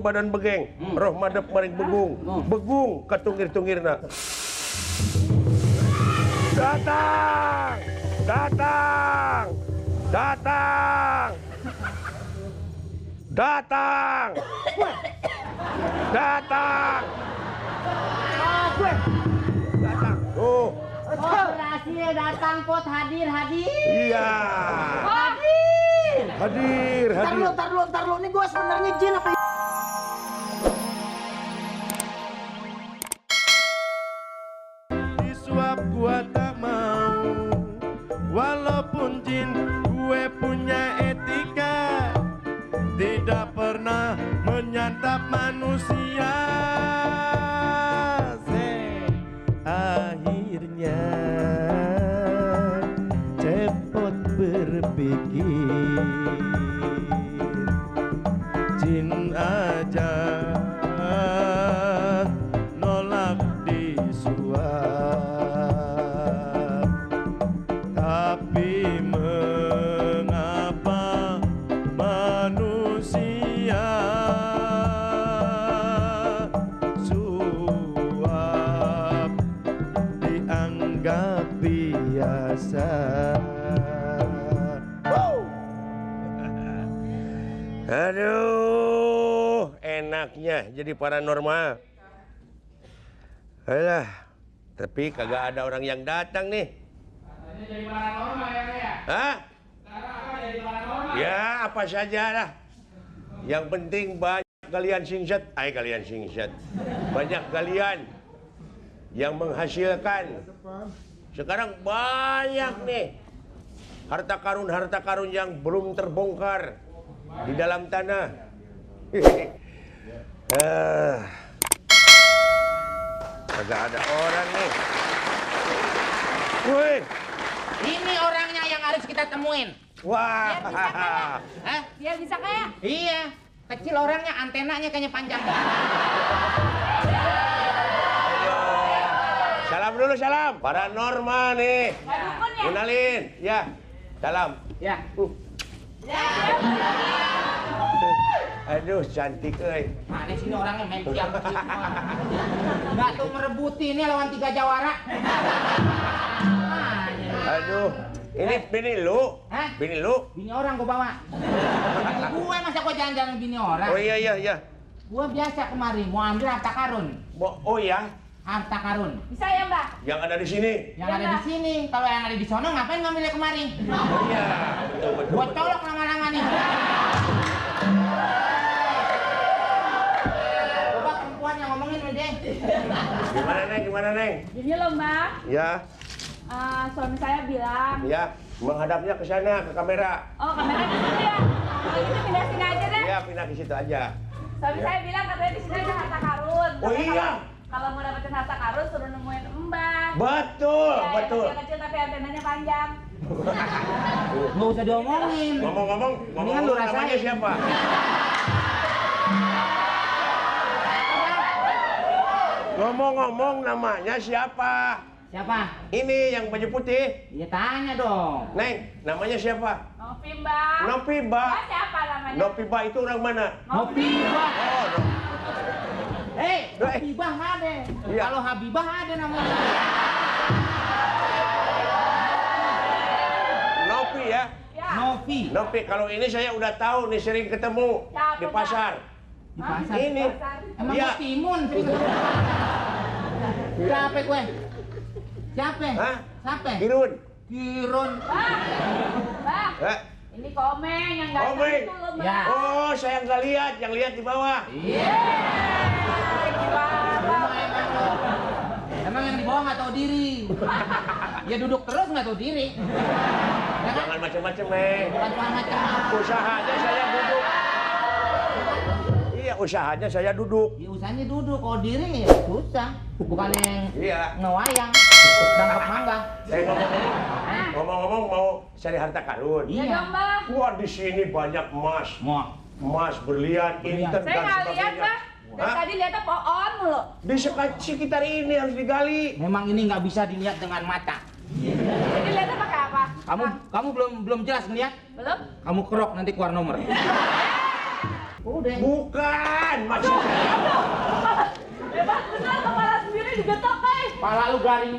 badan begeng, roh madep maring begung, begung katungir-tungirna. Datang! Datang! Datang! Datang! Datang! Datang! Oh, berhasil datang pot hadir. iya. Hadir. Hadir. Ntar lu, nih gue sebenarnya jin apa? Disuap gua tak mau, walaupun jin gue punya etika, tidak pernah menyantap manusia. Akhirnya cepot berpikir, jin aja nolak disuap, tapi mengapa manusia suap dianggap biasa. Aduh, enaknya jadi paranormal. Alah, tapi kagak ada orang yang datang nih. Katanya jadi paranormal ya? Hah? Sekarang apa jadi paranormal? Ya, apa saja lah. Yang penting banyak kalian singset. Banyak kalian yang menghasilkan. Sekarang banyak nih harta karun yang belum terbongkar di dalam tanah. Kagak ada orang nih. Woi, Ini orangnya yang harus kita temuin. wah. Hah? Biar bisa kaya. Iya. Kecil orangnya, antenanya kayaknya panjang. Salam dulu, salam. Paranormal nih. Dukun ya? Kenalin, ya. Salam. Ya. Aduh, cantik euy. Mana sini orangnya main siap. Nggak tuh merebuti ini lawan 3 jawara. Aduh, ini bini lu. Hah? Bini lu. Bini orang gua bawa. Gue masa gua jalan-jalan bini orang. Oh iya. Gua biasa kemari mau ambil harta karun. Oh iya, Harta karun. Bisa ya, Mbak? yang ada di sini. Yang ada di sini. Kalau yang ada di sono ngapain ngambilnya kemari? Oh iya, betul. Gua colok lama-lama nih. Coba perempuan yang ngomongin udah. Gimana, Neng? Gini loh, Mbak. Ya, Suami saya bilang, ya, menghadapnya ke sana, ke kamera. oh kameranya di situ ya. Kalau gitu pindah sini aja deh. Ya, pindah ke situ aja. Suami saya bilang katanya di sini ada harta karun. Oh Katanya iya. Kalau mau dapetin harta karun suruh nemuin Mbak. Betul, Ya, betul. yang kecil tapi antenanya panjang. Nggak usah diomongin. Ngomong-ngomong, Mendingan lu rasain. namanya siapa? Ngomong-ngomong, namanya siapa? Siapa? Ini yang baju putih. Ya tanya dong. Neng, namanya siapa? Nopi, Mbak. Nopiba. Mbak siapa namanya? Nopiba itu orang mana? Nopibah. Oh, Nopibah nggak ada. Iya. Kalau Habibah ada namanya. Nopi ya. Ya. Novi. Nopi, kalau ini saya udah tahu nih, sering ketemu Siapa, di Pak? pasar. Di pasar. Ini. Emang Iya. gua timun. Siapa gue? Siapa? Hah? Siapa? Kirun. Kirun. Mbak, Eh, ini Komeng yang datang Komeng. itu loh, Mbak. Ya. Oh, saya nggak lihat, yang lihat di bawah. Iya. Emang yang di bawah nggak tahu diri. Ya duduk terus nggak tahu diri. Ya kan? Jangan macam-macam, Neng. Bukan soal macam. Usahanya saya duduk. Iya, usahanya saya duduk. Ya usahanya duduk. Kalau diri ya susah. Bukan yang Iya. ngewayang. Tangkap mangga. Ngomong-ngomong mau cari harta karun. Ya dong, Mbak. Wah, di sini banyak emas. Mau. Emas, berlian, inten, Saya dan nggak lihat, sebagainya. Mbak. Dari Hah? tadi lihatnya pohon mulu. Di sekitar ini harus digali. Memang ini nggak bisa dilihat dengan mata. Jadi lihatnya pakai apa? Kamu belum jelas ngeliat? Belum? Kamu kerok nanti keluar nomor. Udah. Bukan, masih Hebat benar kepala sendiri digetok, Kai. Pala lu garing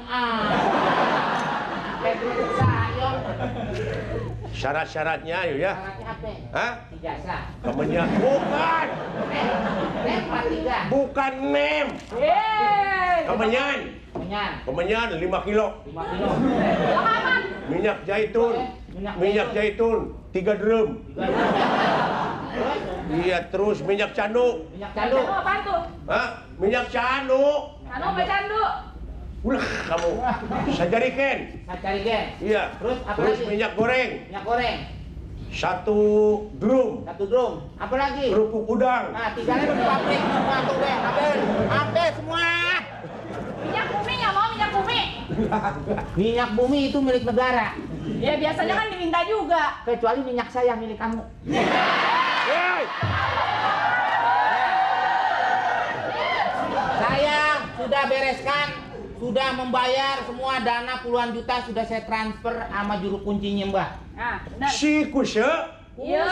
kayak kerupuk sayur. syarat-syaratnya yuk ya. Syaratnya apa? Hah? Ijazah. Kemenyan. Bukan. Nem 43. Bukan nem. Yeay. Kemenyan. Menyan. Kemenyan 5 kilo. 5 kilo. Aman. Minyak zaitun. Minyak Minyak zaitun 3 drum. Terus Iya, terus minyak candu. minyak Candu candu. apaan tuh? Hah? Minyak candu. Candu apa candu? Ulah kamu. Saya jadikan. Saya cari gen. Iya. Terus apa Terus lagi? minyak goreng. Minyak goreng. 1 drum. 1 drum. Apa lagi? Kerupuk udang. Nah, 3 lagi di pabrik. Semua tuh deh. Ambil semua. Minyak bumi nggak mau minyak bumi? Minyak bumi itu milik negara. Ya biasanya kan diminta juga. Kecuali minyak saya milik kamu. Hei! Saya sudah bereskan, sudah membayar semua dana puluhan juta sudah saya transfer sama juru kuncinya Mbak. Nah, benar. Si Kusya Iya.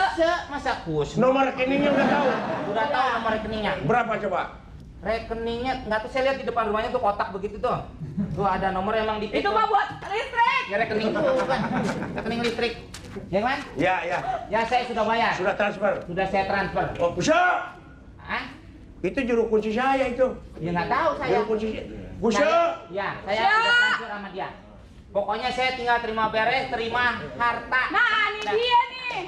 Masa kus? nomor rekeningnya udah tahu. Sudah tahu nomor rekeningnya. Berapa coba? Rekeningnya nggak tahu, saya lihat di depan rumahnya tuh kotak begitu tuh. Tuh ada nomor emang di Itu mah buat listrik. ya rekening itu kan. Rekening listrik. Ya kan? Ya, ya. Ya saya sudah bayar. Sudah transfer. Sudah saya transfer. Oh, Kusya. Hah? Itu juru kunci saya itu. Ya nggak tahu saya. Juru kunci. Kusya. Ya, saya Ya. sudah transfer sama dia. Pokoknya saya tinggal terima beres, terima harta. Nah, ini dia nih.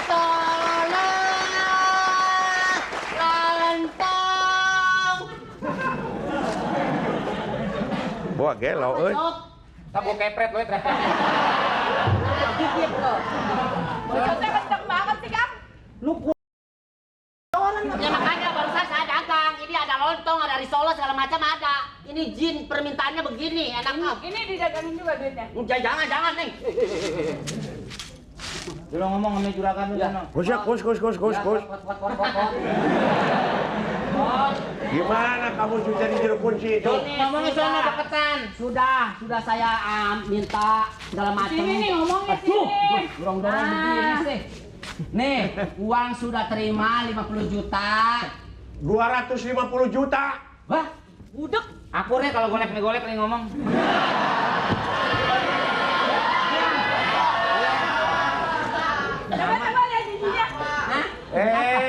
Solo lontong. Wah, gelo euy. Tabok kepret loh, ternyata. Dikit loh. Bocotnya kenceng banget sih, Kang. Lu Ya makanya barusan saya dagang. Ini ada lontong, ada risolo segala macam ada. Ini jin permintaannya begini, enak nggak? Ini didagangin juga duitnya. Jangan nih. Lu ngomong sama juragan lu sana. Kusya, kus. Gimana kamu sudah jadi juru kunci itu? Ngomongnya sana deketan. Sudah saya minta segala macam. Sini nih ngomongnya Aduh, sini. dorong-dorong begini sih. Nih, uang sudah terima 50 juta. 250 juta. Wah, budek. Aku deh kalau golek nih ngomong. Coba lihat giginya. Hah?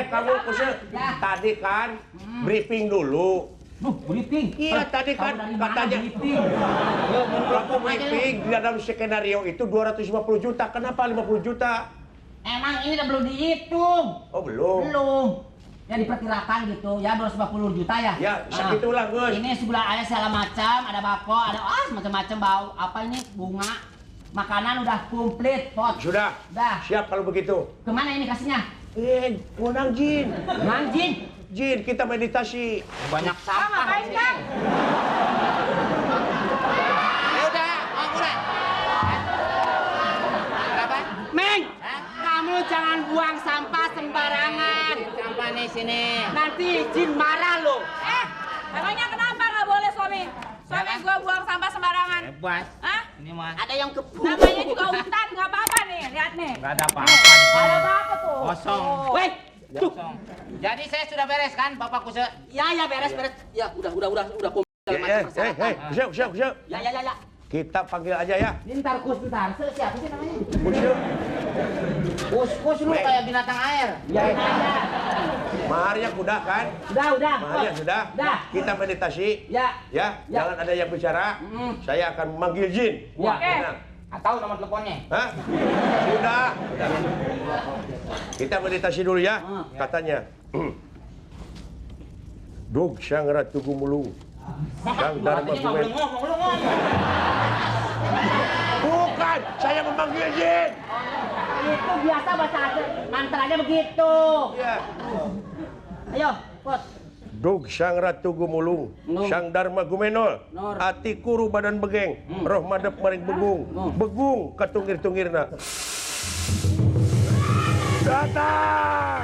Kamu Kusya, Ya. tadi kan briefing dulu. Briefing. Iya, tadi kan Tahu dari mana katanya. briefing? Waktu briefing di dalam skenario itu 250 juta. Kenapa 50 juta? Emang ini udah belum dihitung. Oh, belum. Belum. Ya diperkirakan gitu ya 250 juta ya. Ya, segitulah, Gus. Ini sebelah ayah segala macam, ada bako, ada macam-macam bau. Apa ini bunga? Makanan udah komplit, pot. Sudah. Udah. Siap kalau begitu. Kemana ini kasihnya? Undang Jin. Manjin. Jin, kita meditasi. Banyak Kang, sampah. ngapain, Kang? Ya udah, aku deh. Berapa? Meng, Hah? kamu jangan buang sampah sembarangan. Sampah nih sini. Nanti Jin marah loh. Emangnya kenapa nggak boleh suami? Suami Kenapa? gua buang sampah sembarangan. Bebas. Hah? Ini mah. Ada yang kebun. Namanya juga hutan, nggak apa-apa nih. Lihat nih. Nggak ada apa-apa di Ada sini. apa-apa tuh? Kosong. Tuh. Weh, tuh. Kosong. Jadi saya sudah beres kan, Bapak Kuse? Ya beres. Ya udah komplit segala macam persyaratan. Kusya. Ya. Kita panggil aja ya. Ini ntar bentar. Siapa sih namanya? Kusya. Kus lu kayak binatang air. Ya. Maharnya kuda kan? Udah. Maharnya sudah. Udah. Kita meditasi. Ya. Ya, jangan ada yang bicara. Saya akan memanggil Jin. Ya. Tenang. Tahu nomor teleponnya? Hah? Sudah. Kita meditasi dulu ya. Katanya. Dog Sang Ratu Gumulung. Sang Dharma Katanya nggak boleh Gumen. ngomong, lu ngomong. Bukan, saya memanggil Jin. Itu biasa baca mantranya begitu. Ya. Ayo, Pot. Dog Sang Ratu Gumulung, Sang Dharma Gumenol, Nur. ati kuru badan begeng, roh madep maring begung, begung katungir-tungirna. Datang!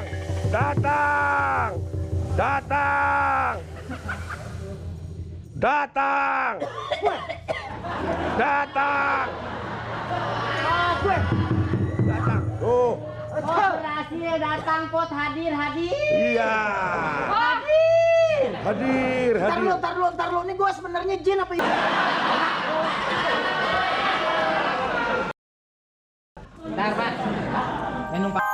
Datang! Datang! Datang! Datang! Datang! Tuh, Oh, berhasil kasih datang Pot, hadir. Iya. Hadir. Hadir. Ntar lu. Ini gua sebenarnya jin apa ya? Bentar, Pak. Saya numpang.